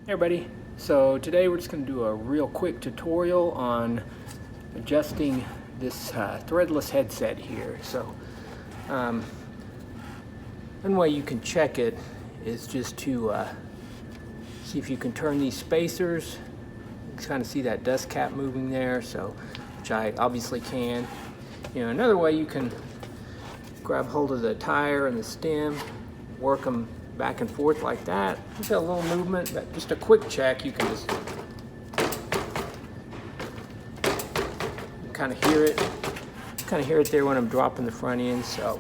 Hey everybody, so today we're just going to do a real quick tutorial on adjusting this threadless headset here. So one way you can check it is just to see if you can turn these spacers. You can kind of see that dust cap moving there, so which I obviously can. Another way you can grab hold of the tire and the stem, work them back and forth like that. Just a little movement, but just a quick check. You can just kind of hear it there when I'm dropping the front end. So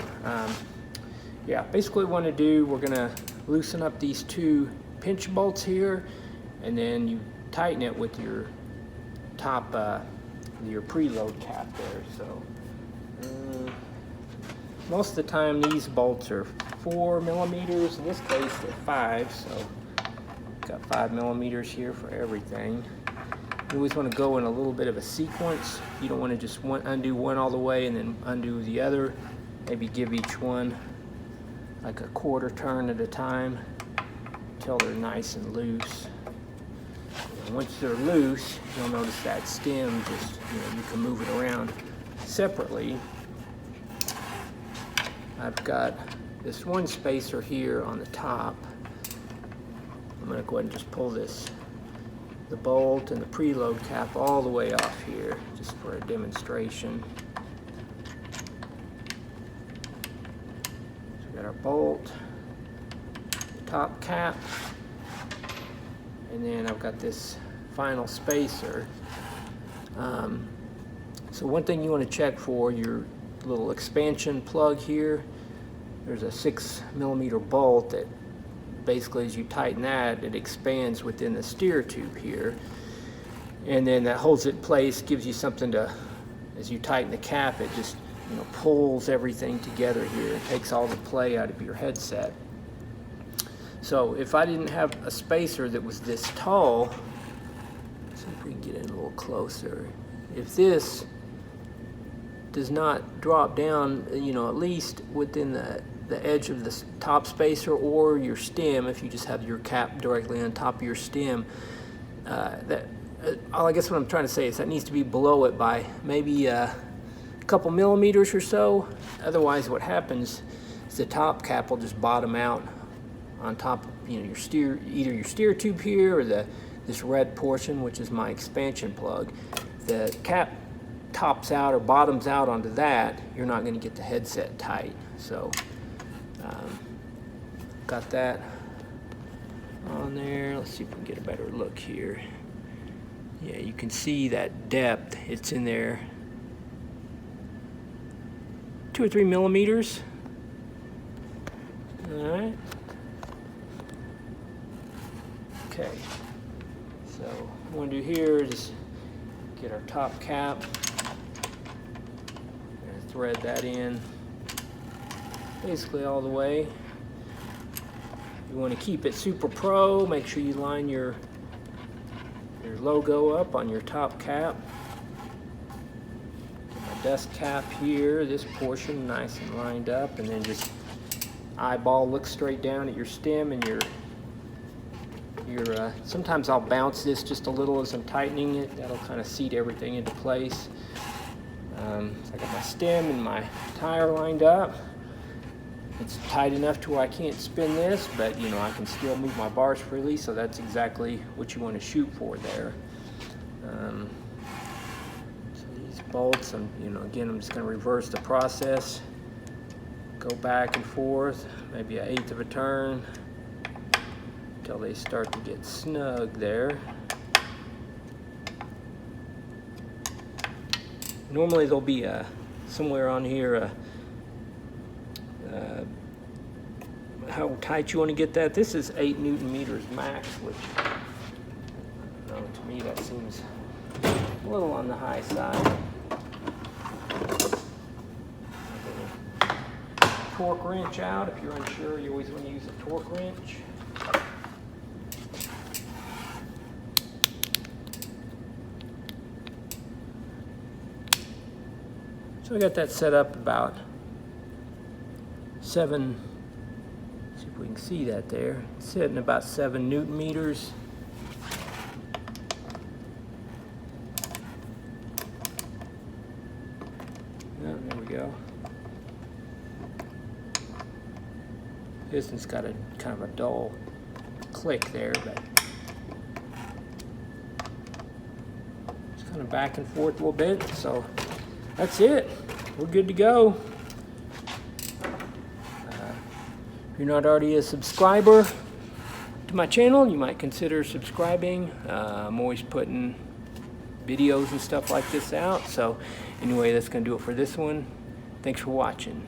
yeah, basically what I want to do, we're gonna loosen up these two pinch bolts here, and then you tighten it with your top your preload cap there. So most of the time these bolts are 4 millimeters. In this case they're 5, so got 5 millimeters here for everything. You always want to go in a little bit of a sequence. You don't want to just undo one all the way and then undo the other. Maybe give each one like a quarter turn at a time until they're nice and loose. And once they're loose, you'll notice that stem just, you can move it around separately. I've got this one spacer here on the top. I'm going to go ahead and just pull the bolt and the preload cap all the way off here, just for a demonstration. So we got our bolt, the top cap, and then I've got this final spacer. So one thing you want to check for your little expansion plug here, there's a 6 millimeter bolt that basically, as you tighten that, it expands within the steer tube here, and then that holds it in place, gives you something to, as you tighten the cap, it just pulls everything together here and takes all the play out of your headset. So if I didn't have a spacer that was this tall, let's see if we can get in a little closer. If this does not drop down, at least within the edge of the top spacer or your stem, if you just have your cap directly on top of your stem, I guess what I'm trying to say is that needs to be below it by maybe a couple millimeters or so. Otherwise, what happens is the top cap will just bottom out on top of either your steer tube here or this red portion, which is my expansion plug. The cap tops out or bottoms out onto that, you're not going to get the headset tight. So got that on there. Let's see if we can get a better look here. Yeah, you can see that depth. It's in there 2 or 3 millimeters. All right. Okay. So what we want to do here is get our top cap and thread that in basically all the way. You want to keep it super pro. Make sure you line your logo up on your top cap. Get my dust cap here, this portion nice and lined up, and then just eyeball, look straight down at your stem and your sometimes I'll bounce this just a little as I'm tightening it. That'll kind of seat everything into place. So I got my stem and my tire lined up. It's tight enough to where I can't spin this, but I can still move my bars freely, so that's exactly what you want to shoot for there. So these bolts, again, I'm just going to reverse the process, go back and forth, maybe 1/8 of a turn, until they start to get snug there. Normally there'll be somewhere on here how tight you want to get that. This is 8 Newton meters max, which to me that seems a little on the high side. Torque wrench out. If you're unsure, you always want to use a torque wrench. So I got that set up about 7, see if we can see that there, it's sitting about 7 Newton meters. go. This one's got a kind of a dull click there, but it's kind of back and forth a little bit. So that's it. We're good to go. If you're not already a subscriber to my channel, you might consider subscribing. I'm always putting videos and stuff like this out. So anyway, that's going to do it for this one. Thanks for watching.